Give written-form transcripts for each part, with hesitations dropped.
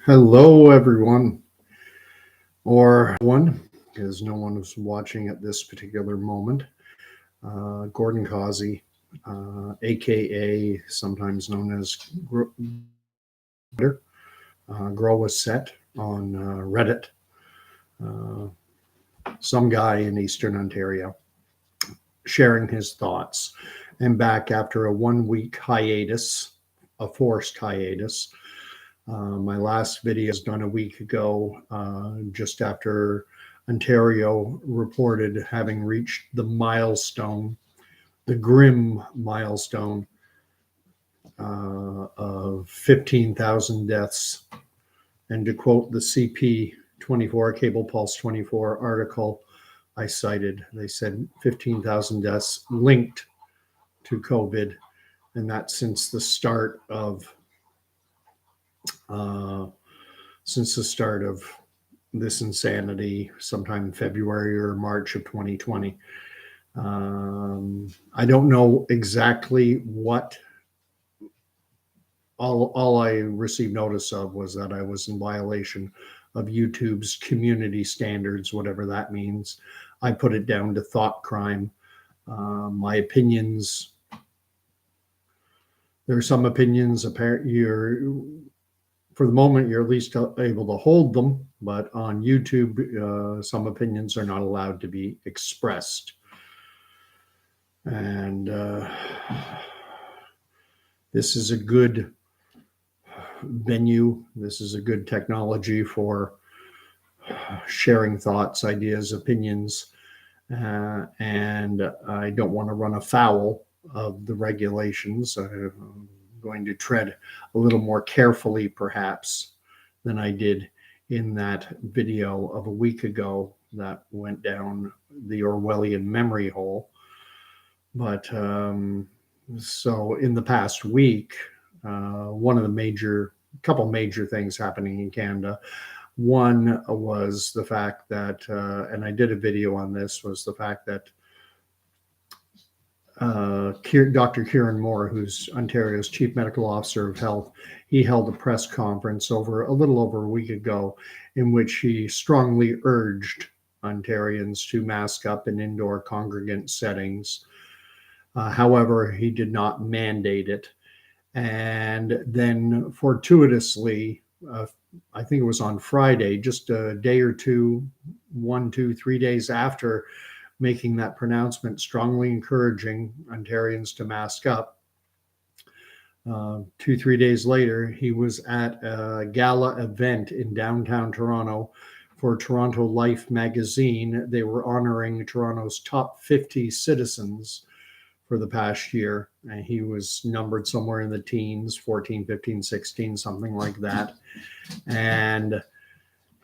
Hello, everyone, or one, because no one is watching at this particular moment. Gordon Causey, aka sometimes known as Grow a Set on Reddit, uh, some guy in Eastern Ontario sharing his thoughts. And back after a 1 week hiatus, a forced hiatus. My last video was done a week ago, just after Ontario reported having reached the milestone, the grim milestone of 15,000 deaths. And to quote the CP24, Cable Pulse 24 article I cited, they said 15,000 deaths linked to COVID, and that's since the start of this insanity sometime in February or March of 2020. I don't know exactly what. All I received notice of was that I was in violation of YouTube's community standards, whatever that means. I put it down to thought crime. My opinions, there are some opinions, for the moment, you're at least able to hold them, but on YouTube, some opinions are not allowed to be expressed. And this is a good venue. This is a good technology for sharing thoughts, ideas, opinions. And I don't want to run afoul of the regulations. I'm going to tread a little more carefully, perhaps, than I did in that video of a week ago that went down the Orwellian memory hole. But so in the past week, one of the couple major things happening in Canada. One was the fact that, and I did a video on this, was the fact that Dr. Kieran Moore, who's Ontario's Chief Medical Officer of Health, he held a press conference a little over a week ago in which he strongly urged Ontarians to mask up in indoor congregant settings. However, he did not mandate it. And then fortuitously, I think it was on Friday, just a day or two, 1, 2, 3 days after making that pronouncement, strongly encouraging Ontarians to mask up. 2, 3 days later, he was at a gala event in downtown Toronto for Toronto Life magazine. They were honoring Toronto's top 50 citizens for the past year. And he was numbered somewhere in the teens, 14, 15, 16, something like that. And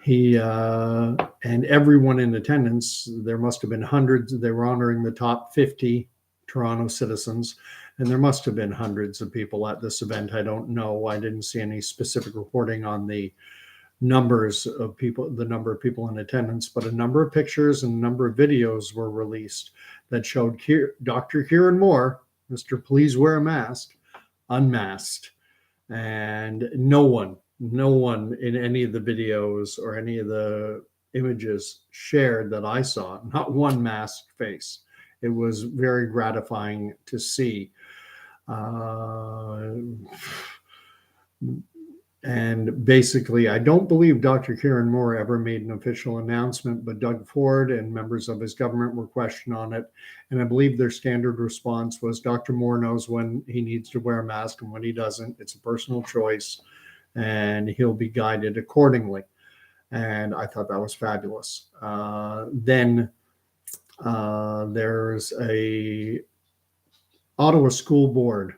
he and everyone in attendance, there must have been hundreds. They were honoring the top 50 Toronto citizens, and there must have been hundreds of people at this event. I don't know. I didn't see any specific reporting on the numbers of people, the number of people in attendance, but a number of pictures and a number of videos were released that showed Dr. Kieran Moore, Mr. Please Wear a Mask, unmasked. And no one in any of the videos or any of the images shared that I saw, not one masked face. It was very gratifying to see. And basically, I don't believe Dr. Kieran Moore ever made an official announcement, but Doug Ford and members of his government were questioned on it. And I believe their standard response was Dr. Moore knows when he needs to wear a mask and when he doesn't. It's a personal choice, and he'll be guided accordingly. And I thought that was fabulous. Then there's a Ottawa School Board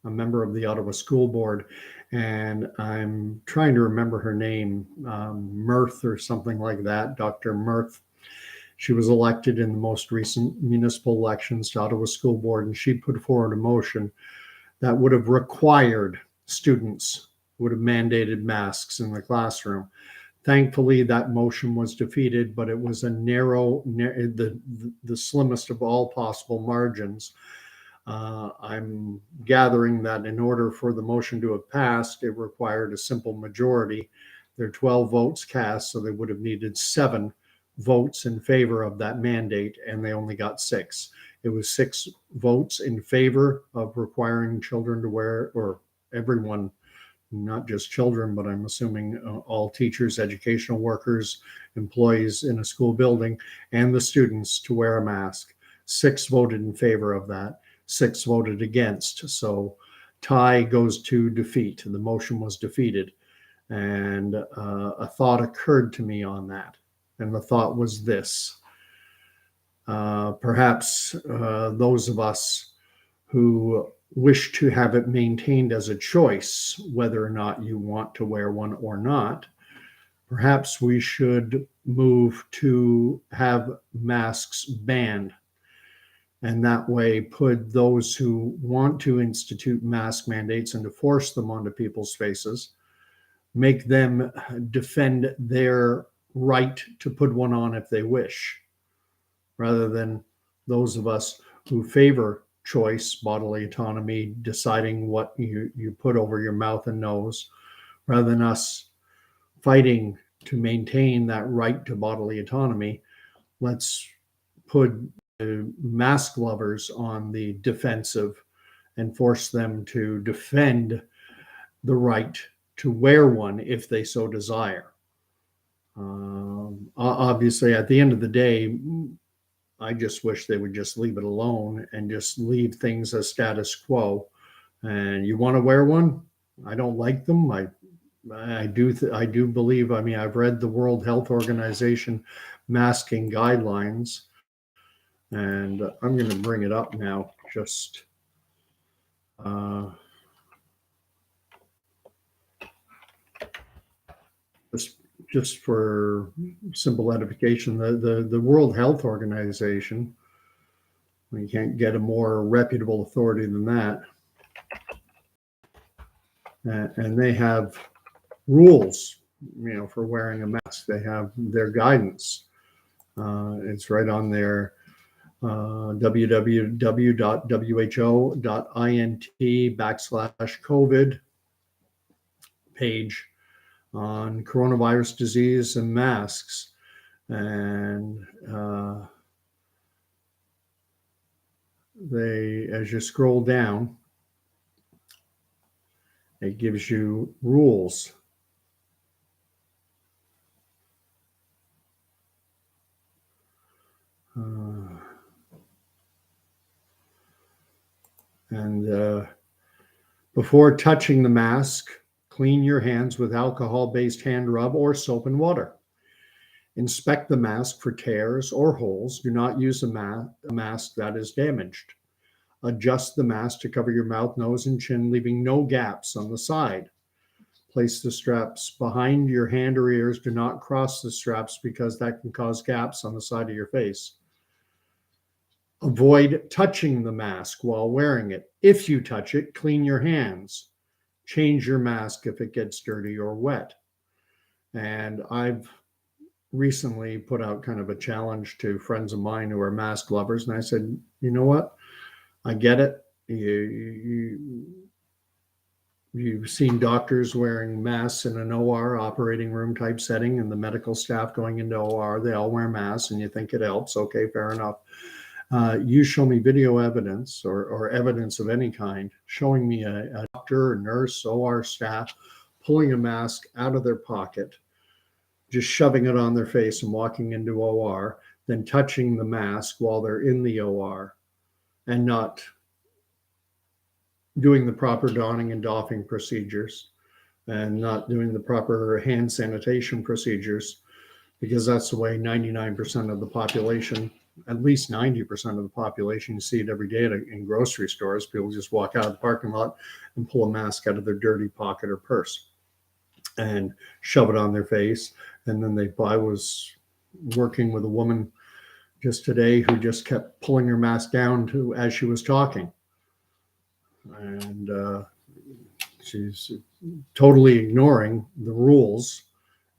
a member of the Ottawa School Board, and I'm trying to remember her name, Mirth or something like that, Dr. Mirth. She was elected in the most recent municipal elections to Ottawa School Board, and she put forward a motion that would have required students, would have mandated masks in the classroom. Thankfully, that motion was defeated, but it was a the slimmest of all possible margins. I'm gathering that in order for the motion to have passed, it required a simple majority. There are 12 votes cast, so they would have needed 7 votes in favor of that mandate, and they only got 6. It was 6 votes in favor of requiring children to wear, or everyone, not just children, but I'm assuming all teachers, educational workers, employees in a school building, and the students to wear a mask. 6 voted in favor of that. 6 voted against. So tie goes to defeat. The motion was defeated. And a thought occurred to me on that. And the thought was this. Perhaps those of us who wish to have it maintained as a choice, whether or not you want to wear one or not, perhaps we should move to have masks banned. And that way put those who want to institute mask mandates and to force them onto people's faces, make them defend their right to put one on if they wish, rather than those of us who favor choice, bodily autonomy, deciding what you put over your mouth and nose, rather than us fighting to maintain that right to bodily autonomy. Let's put mask lovers on the defensive and force them to defend the right to wear one if they so desire. Obviously, at the end of the day, I just wish they would just leave it alone and just leave things as status quo. And you want to wear one? I don't like them. I do believe. I mean, I've read the World Health Organization masking guidelines, and I'm going to bring it up now. Just for simple edification, the World Health Organization, we can't get a more reputable authority than that, and they have rules, for wearing a mask. They have their guidance. It's right on their www.who.int/COVID page on coronavirus disease and masks. And as you scroll down, it gives you rules. Before touching the mask, clean your hands with alcohol-based hand rub or soap and water. Inspect the mask for tears or holes. Do not use a mask that is damaged. Adjust the mask to cover your mouth, nose, and chin, leaving no gaps on the side. Place the straps behind your hand or ears. Do not cross the straps because that can cause gaps on the side of your face. Avoid touching the mask while wearing it. If you touch it, clean your hands. Change your mask if it gets dirty or wet. And I've recently put out kind of a challenge to friends of mine who are mask lovers. And I said, you know what? I get it. You've seen doctors wearing masks in an OR operating room type setting, and the medical staff going into OR, they all wear masks, and you think it helps. Okay, fair enough. You show me video evidence or evidence of any kind showing me a doctor, a nurse, OR staff pulling a mask out of their pocket, just shoving it on their face and walking into OR, then touching the mask while they're in the OR and not doing the proper donning and doffing procedures and not doing the proper hand sanitation procedures, because that's the way 99% of the population, at least 90% of the population, you see it every day in grocery stores. People just walk out of the parking lot and pull a mask out of their dirty pocket or purse and shove it on their face. And then I was working with a woman just today who just kept pulling her mask down as she was talking. And she's totally ignoring the rules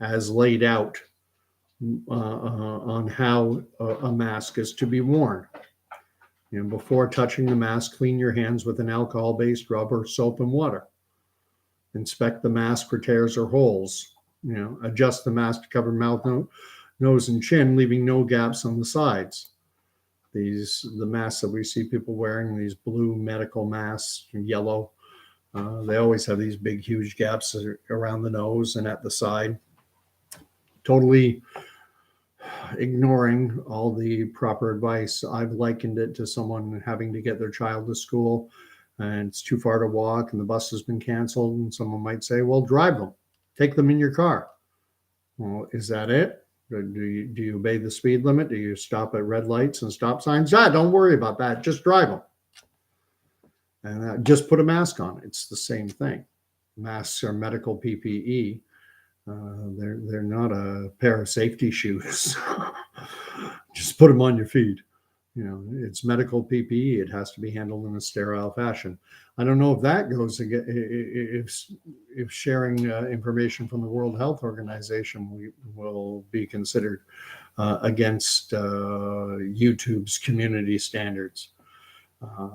as laid out on how a mask is to be worn. Before touching the mask, clean your hands with an alcohol-based rub or soap and water. Inspect the mask for tears or holes. Adjust the mask to cover mouth, nose, and chin, leaving no gaps on the sides. The masks that we see people wearing, these blue medical masks, yellow, they always have these big, huge gaps around the nose and at the side. Totally ignoring all the proper advice. I've likened it to someone having to get their child to school and it's too far to walk and the bus has been canceled. And someone might say, well, drive them, take them in your car. Well, is that it? Do you obey the speed limit? Do you stop at red lights and stop signs? Don't worry about that. Just drive them. And just put a mask on. It's the same thing. Masks are medical PPE. They're not a pair of safety shoes. Just put them on your feet. It's medical PPE. It has to be handled in a sterile fashion. I don't know if that goes again, if sharing information from the World Health Organization will be considered against YouTube's community standards.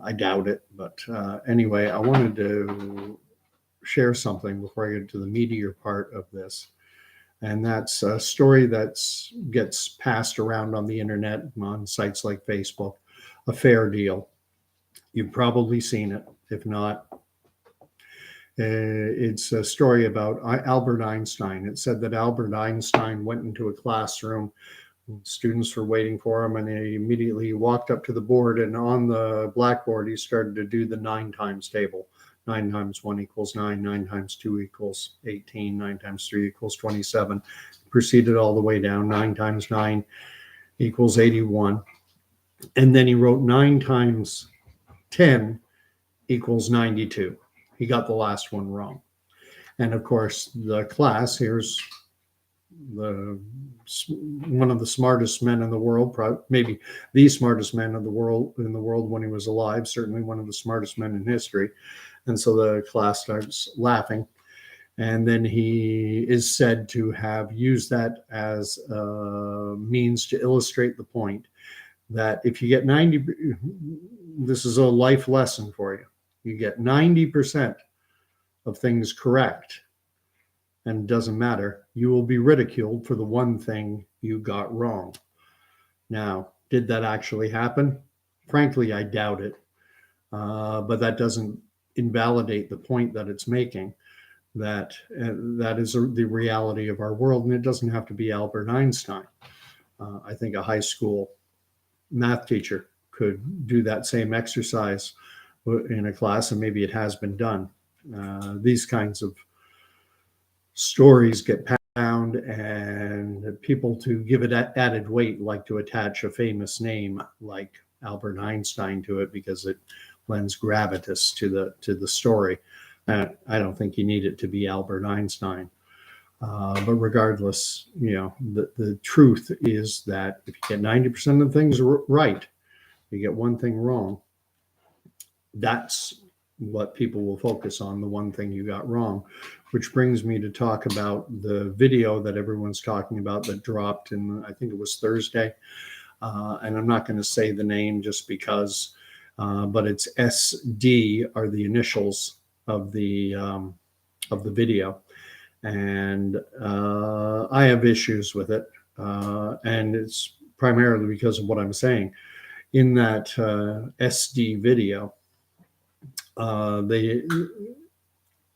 I doubt it, but anyway, I wanted to share something before I get to the meatier part of this. And that's a story that gets passed around on the internet, on sites like Facebook, a fair deal. You've probably seen it. If not, it's a story about Albert Einstein. It said that Albert Einstein went into a classroom. Students were waiting for him, and he immediately walked up to the board, and on the blackboard, he started to do the 9 times table. 9 times 1 equals 9, 9 times 2 equals 18, 9 times 3 equals 27. Proceeded all the way down. 9 times 9 equals 81. And then he wrote 9 times 10 equals 92. He got the last one wrong. And of course, the class, here's one of the smartest men in the world, maybe the smartest man in the world when he was alive, certainly one of the smartest men in history. And so the class starts laughing. And then he is said to have used that as a means to illustrate the point that if you get 90, this is a life lesson for you. You get 90% of things correct, and it doesn't matter. You will be ridiculed for the one thing you got wrong. Now, did that actually happen? Frankly, I doubt it. But that doesn't invalidate the point that it's making, that is the reality of our world. And it doesn't have to be Albert Einstein. I think a high school math teacher could do that same exercise in a class, and maybe it has been done. These kinds of stories get passed around, and people, to give it added weight, like to attach a famous name like Albert Einstein to it because it lends gravitas to the story. I don't think you need it to be Albert Einstein. But regardless, the truth is that if you get 90% of things right, you get one thing wrong. That's what people will focus on, the one thing you got wrong, which brings me to talk about the video that everyone's talking about that dropped in, I think it was Thursday. And I'm not going to say the name just because, but it's SD are the initials of the video. And I have issues with it. And it's primarily because of what I'm saying. In that SD video,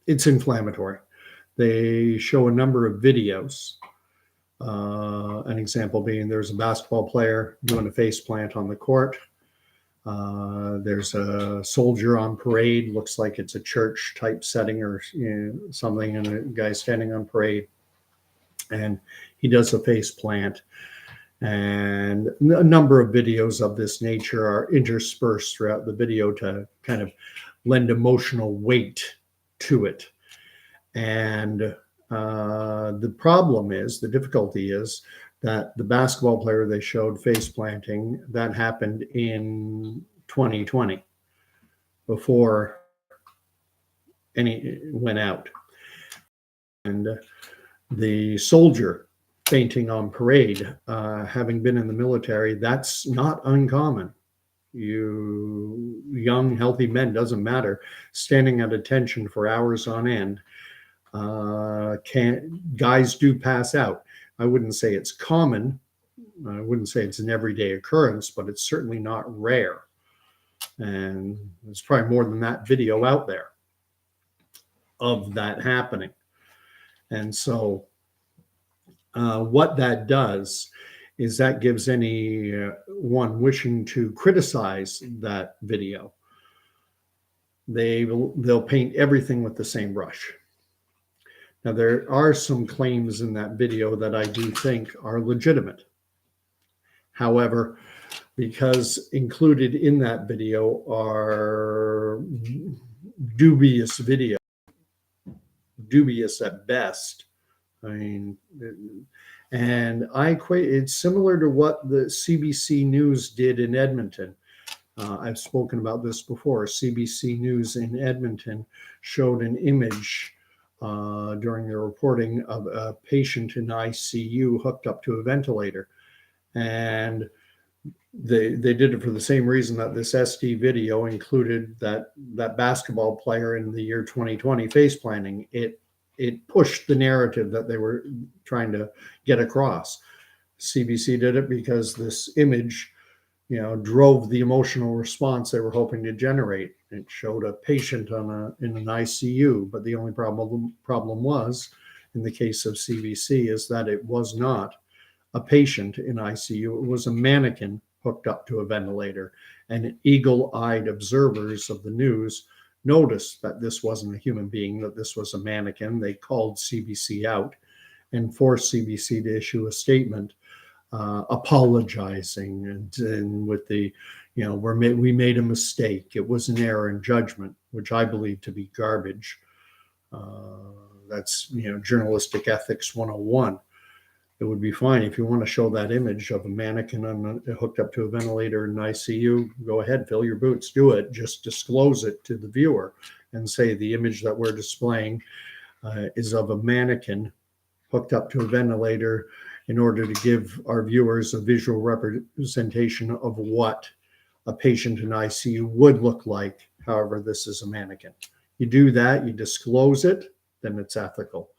it's inflammatory. They show a number of videos. An example being there's a basketball player doing a face plant on the court. There's a soldier on parade, looks like it's a church type setting or something, and a guy standing on parade, and he does a face plant. And a number of videos of this nature are interspersed throughout the video to kind of lend emotional weight to it. And the problem is, the difficulty is that the basketball player they showed face planting, that happened in 2020 before any went out. And the soldier fainting on parade, having been in the military, that's not uncommon. You young, healthy men, doesn't matter, standing at attention for hours on end. Guys do pass out. I wouldn't say it's common. I wouldn't say it's an everyday occurrence, but it's certainly not rare. And there's probably more than that video out there of that happening. And so what that does is that gives anyone wishing to criticize that video, they'll paint everything with the same brush. Now, there are some claims in that video that I do think are legitimate. However, because included in that video are dubious at best. I mean, and it's similar to what the CBC News did in Edmonton. I've spoken about this before. CBC News in Edmonton showed an image during the reporting of a patient in ICU hooked up to a ventilator. And they did it for the same reason that this SD video included that basketball player in the year 2020 face planting. It pushed the narrative that they were trying to get across. CBC did it because this image, drove the emotional response they were hoping to generate. It showed a patient in an ICU, but the only problem was, in the case of CBC, is that it was not a patient in ICU. It was a mannequin hooked up to a ventilator, and eagle-eyed observers of the news noticed that this wasn't a human being, that this was a mannequin. They called CBC out and forced CBC to issue a statement apologizing and with the, we made a mistake. It was an error in judgment, which I believe to be garbage. That's, journalistic ethics 101. It would be fine if you want to show that image of a mannequin hooked up to a ventilator in ICU. Go ahead, fill your boots, do it. Just disclose it to the viewer and say the image that we're displaying is of a mannequin hooked up to a ventilator, in order to give our viewers a visual representation of what a patient in ICU would look like. However, this is a mannequin. You do that, you disclose it, then it's ethical.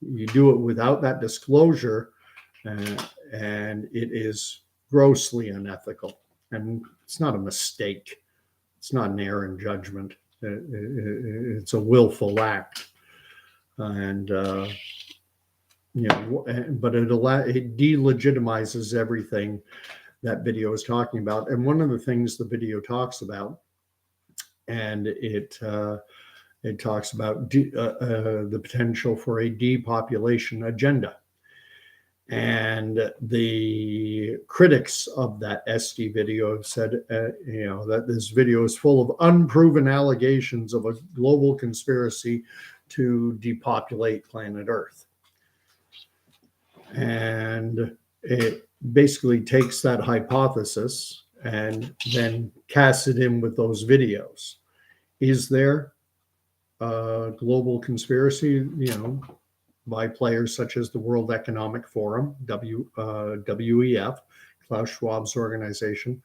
You do it without that disclosure, and it is grossly unethical. And it's not a mistake. It's not an error in judgment. It's a willful act. And but it delegitimizes everything that video is talking about. And one of the things the video talks about, and it talks about the potential for a depopulation agenda. And the critics of that SD video have said, that this video is full of unproven allegations of a global conspiracy to depopulate planet Earth. And it basically takes that hypothesis and then casts it in with those videos. Is there a global conspiracy, by players such as the World Economic Forum, WEF, Klaus Schwab's organization?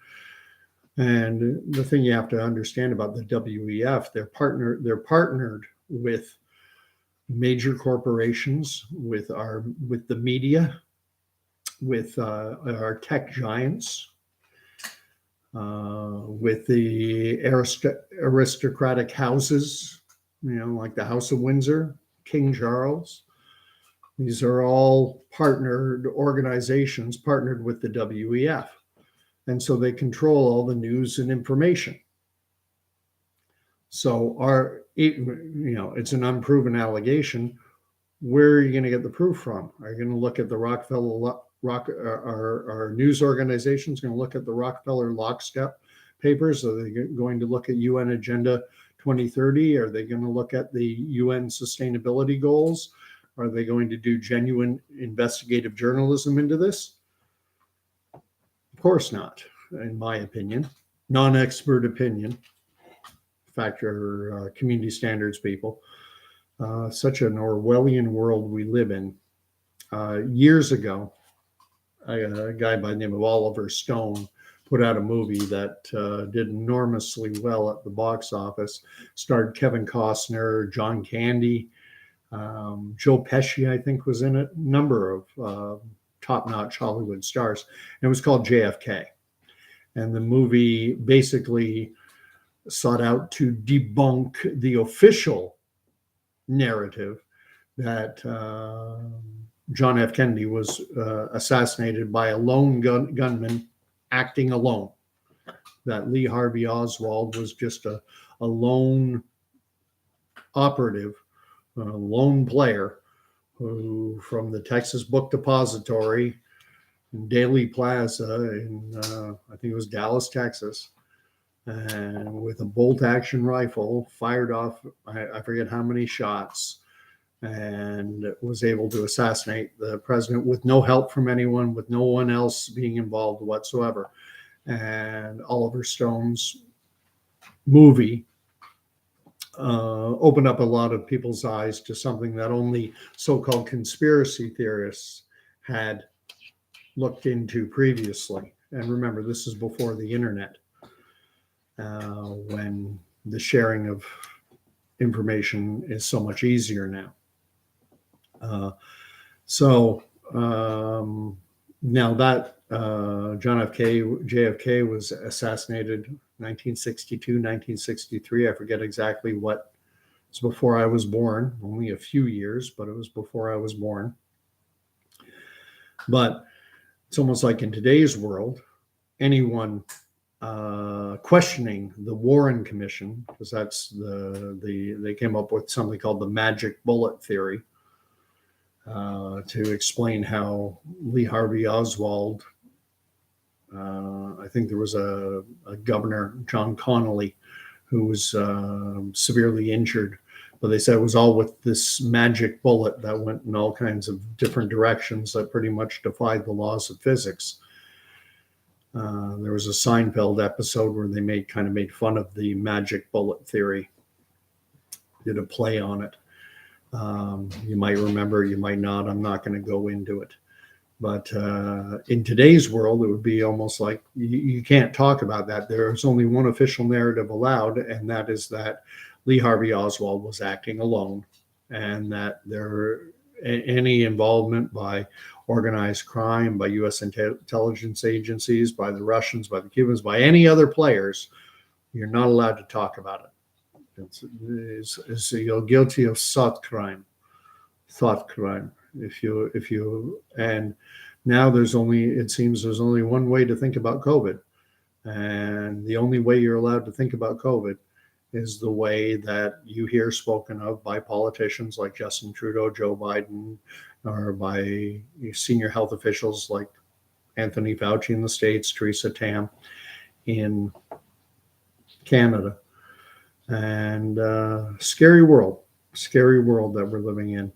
And the thing you have to understand about the WEF, they're partnered with major corporations, with the media, with our tech giants, with the aristocratic houses, like the House of Windsor, King Charles. These are all partnered organizations, partnered with the WEF. And so they control all the news and information. So it's an unproven allegation. Where are you going to get the proof from? Are you going to look at the our news organizations going to look at the Rockefeller lockstep papers? Are they going to look at UN Agenda 2030? Are they going to look at the UN sustainability goals? Are they going to do genuine investigative journalism into this? Of course not, in my opinion. Non-expert opinion. In fact, you're community standards people. Such an Orwellian world we live in. Years ago, a guy by the name of Oliver Stone put out a movie that did enormously well at the box office. Starred Kevin Costner, John Candy, Joe Pesci, I think, was in it. A number of top-notch Hollywood stars. And it was called JFK. And the movie basically sought out to debunk the official narrative that John F. Kennedy was assassinated by a lone gunman acting alone. That Lee Harvey Oswald was just a lone operative, a lone player who, from the Texas Book Depository in Daly Plaza in, I think it was Dallas, Texas, and with a bolt action rifle fired off, I forget how many shots, and was able to assassinate the president with no help from anyone, with no one else being involved whatsoever. And Oliver Stone's movie opened up a lot of people's eyes to something that only so-called conspiracy theorists had looked into previously. And remember, this is before the internet, when the sharing of information is so much easier now. Now that JFK was assassinated 1962, 1963, I forget exactly what. It's before I was born, only a few years, but it was before I was born. But it's almost like in today's world, anyone questioning the Warren Commission, because that's they came up with something called the magic bullet theory, to explain how Lee Harvey Oswald, I think there was a governor, John Connolly, who was severely injured, but they said it was all with this magic bullet that went in all kinds of different directions that pretty much defied the laws of physics. There was a Seinfeld episode where they made fun of the magic bullet theory, did a play on it. You might remember, you might not. I'm not going to go into it. But in today's world, it would be almost like you can't talk about that. There's only one official narrative allowed, and that is that Lee Harvey Oswald was acting alone, and that any involvement by organized crime, by U.S. intelligence agencies, by the Russians, by the Cubans, by any other players, you're not allowed to talk about it. You're guilty of thought crime. And now it seems there's only one way to think about COVID, and the only way you're allowed to think about COVID is the way that you hear spoken of by politicians like Justin Trudeau, Joe Biden, or by senior health officials like Anthony Fauci in the States, Theresa Tam in Canada. And scary world that we're living in.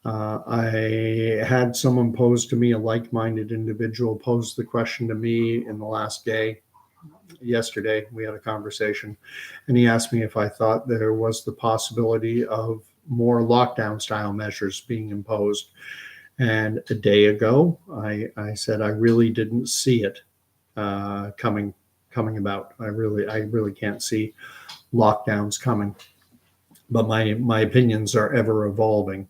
I had someone pose to me, a like-minded individual posed the question to me in the last day. Yesterday, we had a conversation, and he asked me if I thought there was the possibility of more lockdown-style measures being imposed. And a day ago, I said I really didn't see it coming about. I really can't see lockdowns coming, but my opinions are ever evolving.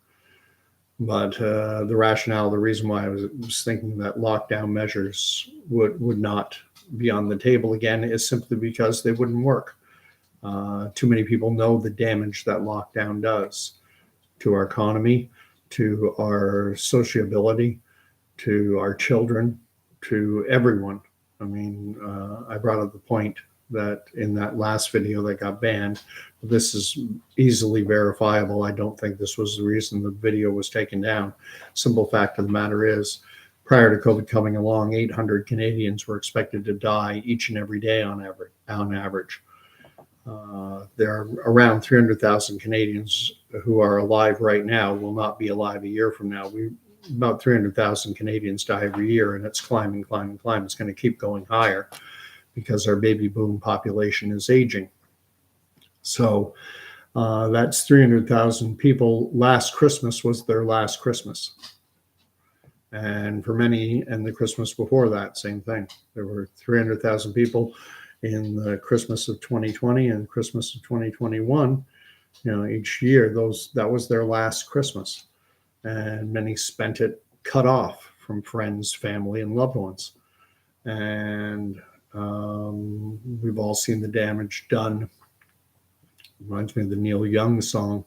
But the rationale, the reason why I was thinking that lockdown measures would not be on the table again is simply because they wouldn't work. Too many people know the damage that lockdown does to our economy, to our sociability, to our children, to everyone. I mean, I brought up the point that in that last video that got banned, this is easily verifiable. I don't think this was the reason the video was taken down. Simple fact of the matter is, prior to COVID coming along, 800 Canadians were expected to die each and every day on average. There are around 300,000 Canadians who are alive right now, will not be alive a year from now. About 300,000 Canadians die every year, and it's climbing. It's going to keep going higher because our baby boom population is aging. So that's 300,000 people. Last Christmas was their last Christmas. And for many, and the Christmas before that, same thing. There were 300,000 people in the Christmas of 2020 and Christmas of 2021. Each year, that was their last Christmas. And many spent it cut off from friends, family, and loved ones. And we've all seen the damage done. Reminds me of the Neil Young song.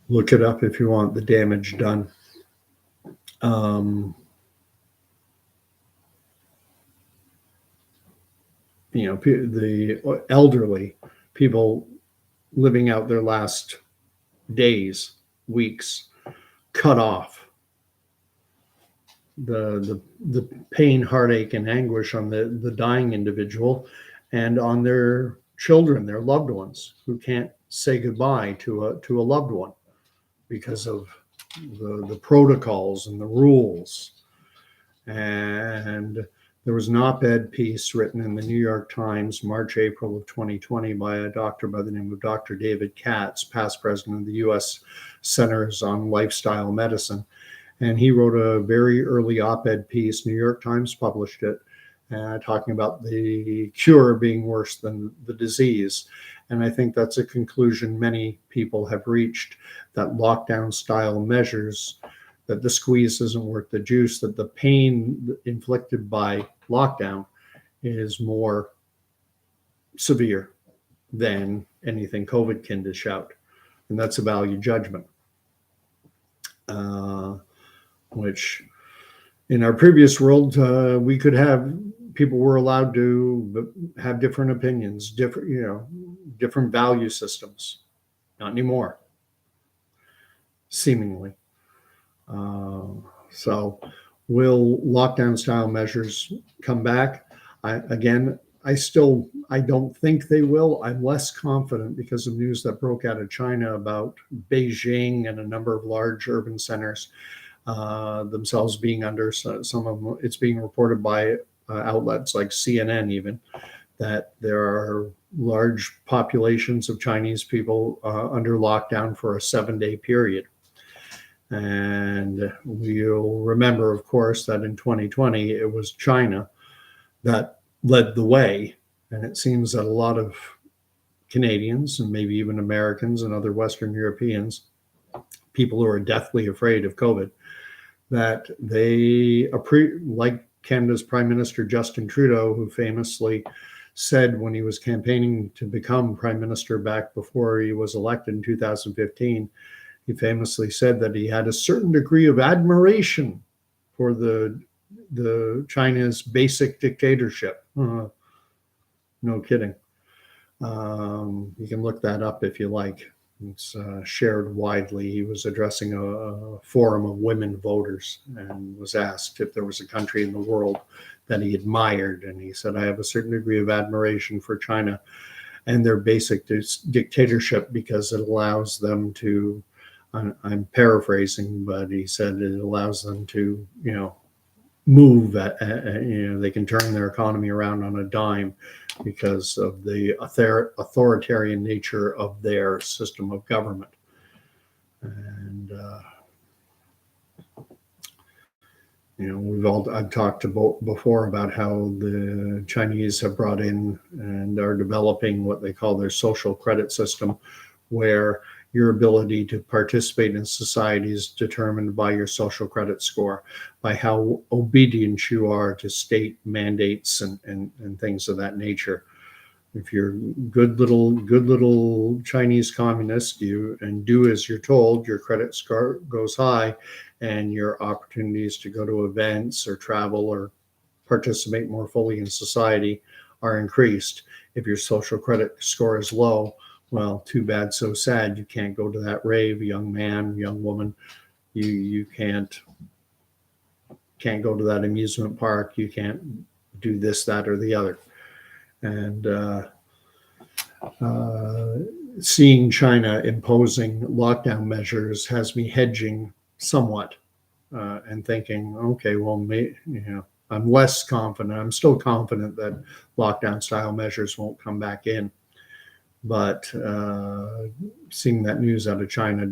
Look it up if you want, the damage done. The elderly, people living out their last days, weeks, cut off. The pain, heartache, and anguish on the dying individual and on their children, their loved ones, who can't say goodbye to a loved one because of the protocols and the rules. And there was an op-ed piece written in the New York Times, March, April of 2020 by a doctor by the name of Dr. David Katz, past president of the U.S. Centers on Lifestyle Medicine. And he wrote a very early op-ed piece, New York Times published it, talking about the cure being worse than the disease. And I think that's a conclusion many people have reached, that lockdown style measures, that the squeeze isn't worth the juice, that the pain inflicted by lockdown is more severe than anything COVID can dish out. And that's a value judgment, which in our previous world, we could have, people were allowed to have different opinions, different value systems. Not anymore, seemingly. So will lockdown style measures come back? I don't think they will. I'm less confident because of news that broke out of China about Beijing and a number of large urban centers themselves being under some of them. It's being reported by outlets like CNN even, that there are large populations of Chinese people under lockdown for a 7-day period. And we'll remember, of course, that in 2020, it was China that led the way. And it seems that a lot of Canadians and maybe even Americans and other Western Europeans, people who are deathly afraid of COVID, that they, like Canada's Prime Minister Justin Trudeau, who famously said when he was campaigning to become Prime Minister back before he was elected in 2015, he famously said that he had a certain degree of admiration for the China's basic dictatorship. No kidding. You can look that up if you like. It's shared widely. He was addressing a forum of women voters and was asked if there was a country in the world that he admired. And he said, I have a certain degree of admiration for China and their basic dictatorship because it allows them to, I'm paraphrasing, but he said it allows them to, move they can turn their economy around on a dime because of the authoritarian nature of their system of government. And I've talked before about how the Chinese have brought in and are developing what they call their social credit system, where your ability to participate in society is determined by your social credit score, by how obedient you are to state mandates and things of that nature. If you're good little Chinese communist, and do as you're told, your credit score goes high, and your opportunities to go to events or travel or participate more fully in society are increased. If your social credit score is low, well, too bad, so sad. You can't go to that rave, young man, young woman. You can't go to that amusement park. You can't do this, that, or the other. And seeing China imposing lockdown measures has me hedging somewhat and thinking, okay, well, I'm less confident. I'm still confident that lockdown style measures won't come back in. But seeing that news out of China,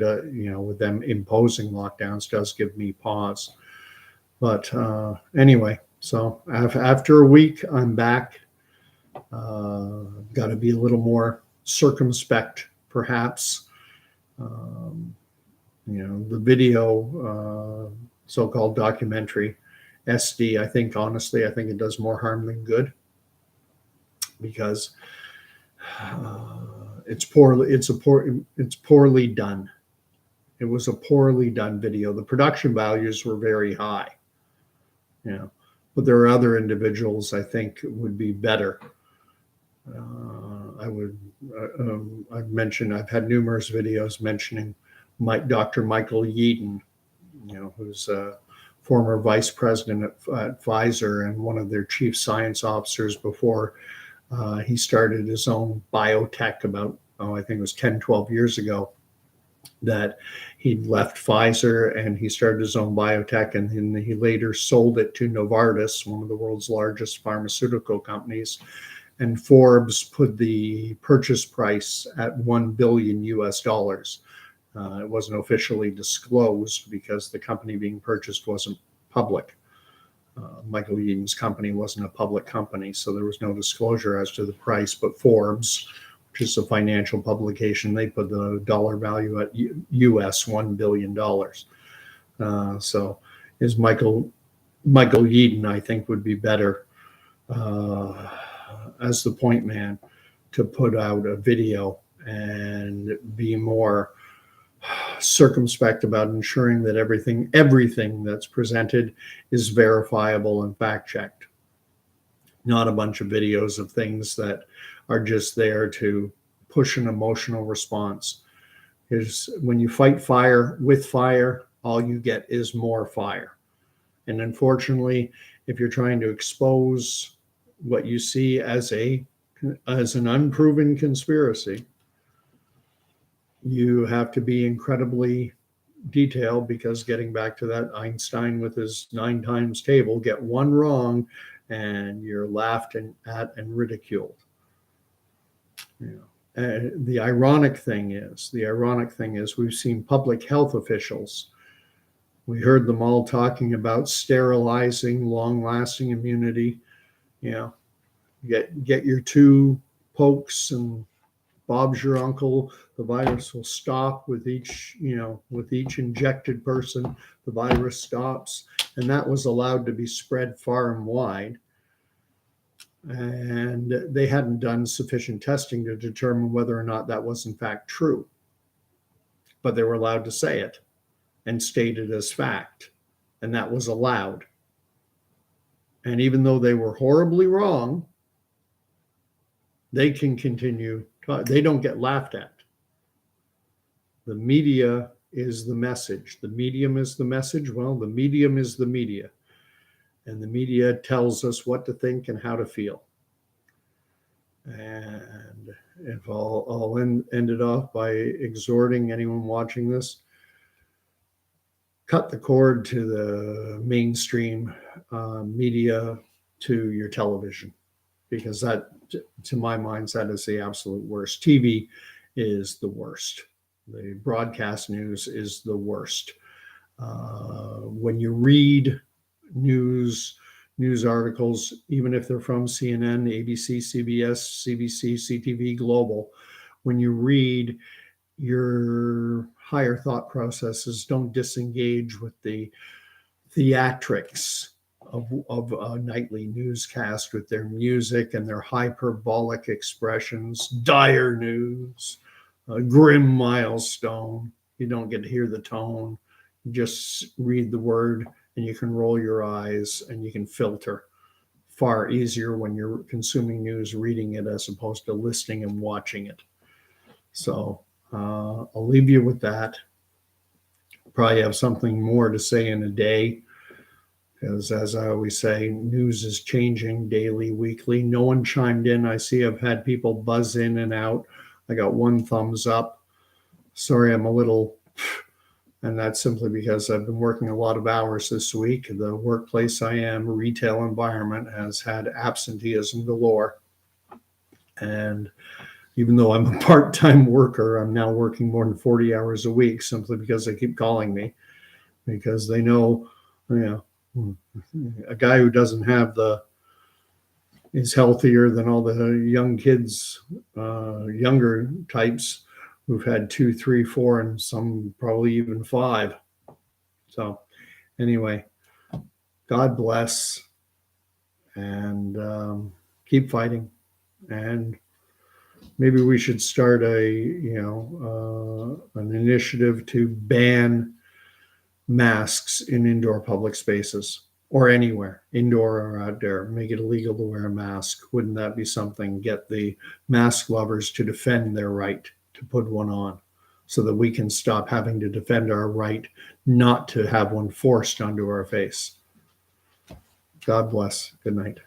with them imposing lockdowns, does give me pause. But anyway, so after a week, I'm back. Got to be a little more circumspect, perhaps. The video, so-called documentary, SD, honestly, I think it does more harm than good, because it's poorly done. It was a poorly done video. The production values were very high, but there are other individuals I think would be better. I've had numerous videos mentioning Dr. Michael Yeadon, who's a former vice president at Pfizer and one of their chief science officers before he started his own biotech about, I think it was 10, 12 years ago, that he'd left Pfizer and he started his own biotech, and then he later sold it to Novartis, one of the world's largest pharmaceutical companies. And Forbes put the purchase price at $1 billion US. It wasn't officially disclosed because the company being purchased wasn't public. Michael Yeadon's company wasn't a public company, so there was no disclosure as to the price. But Forbes, which is a financial publication, they put the dollar value at US $1 billion. So is Michael Yeadon, I think, would be better as the point man to put out a video and be more circumspect about ensuring that everything that's presented is verifiable and fact-checked. Not a bunch of videos of things that are just there to push an emotional response. Is when you fight fire with fire, all you get is more fire. And unfortunately, if you're trying to expose what you see as an unproven conspiracy, you have to be incredibly detailed, because getting back to that Einstein with his 9 times table, get one wrong and you're laughed at and ridiculed. The ironic thing is we've seen public health officials. We heard them all talking about sterilizing long-lasting immunity. Get your 2 pokes and Bob's your uncle. The virus will stop with each injected person. The virus stops, and that was allowed to be spread far and wide. And they hadn't done sufficient testing to determine whether or not that was in fact true. But they were allowed to say it and state it as fact, and that was allowed. And even though they were horribly wrong, they can continue. They don't get laughed at. The media is the message. The medium is the message. Well, the medium is the media. And the media tells us what to think and how to feel. And if I'll end it off by exhorting anyone watching this, cut the cord to the mainstream media, to your television, because that, to my mind, that is the absolute worst. TV is the worst. The broadcast news is the worst. When you read news articles, even if they're from CNN, ABC, CBS, CBC, CTV, Global, when you read, your higher thought processes don't disengage with the theatrics of a nightly newscast with their music and their hyperbolic expressions. Dire news, a grim milestone. You don't get to hear the tone. You just read the word and you can roll your eyes and you can filter. Far easier when you're consuming news, reading it, as opposed to listening and watching it. So I'll leave you with that. Probably have something more to say in a day, because as I always say, news is changing daily, weekly. No one chimed in. I've had people buzz in and out. I got 1 thumbs up. Sorry, I'm a little, and that's simply because I've been working a lot of hours this week. The workplace I am, retail environment, has had absenteeism galore. And Even though I'm a part-time worker, I'm now working more than 40 hours a week simply because they keep calling me, because they know, you know, a guy who doesn't have the is healthier than all the young kids, younger types who've had 2, 3, 4, and some probably even 5. So anyway, God bless, and keep fighting. And maybe we should start an initiative to ban masks in indoor public spaces or anywhere, indoor or outdoor. Make it illegal to wear a mask. Wouldn't that be something? Get the mask lovers to defend their right to put one on, so that we can stop having to defend our right not to have one forced onto our face. God bless. Good night.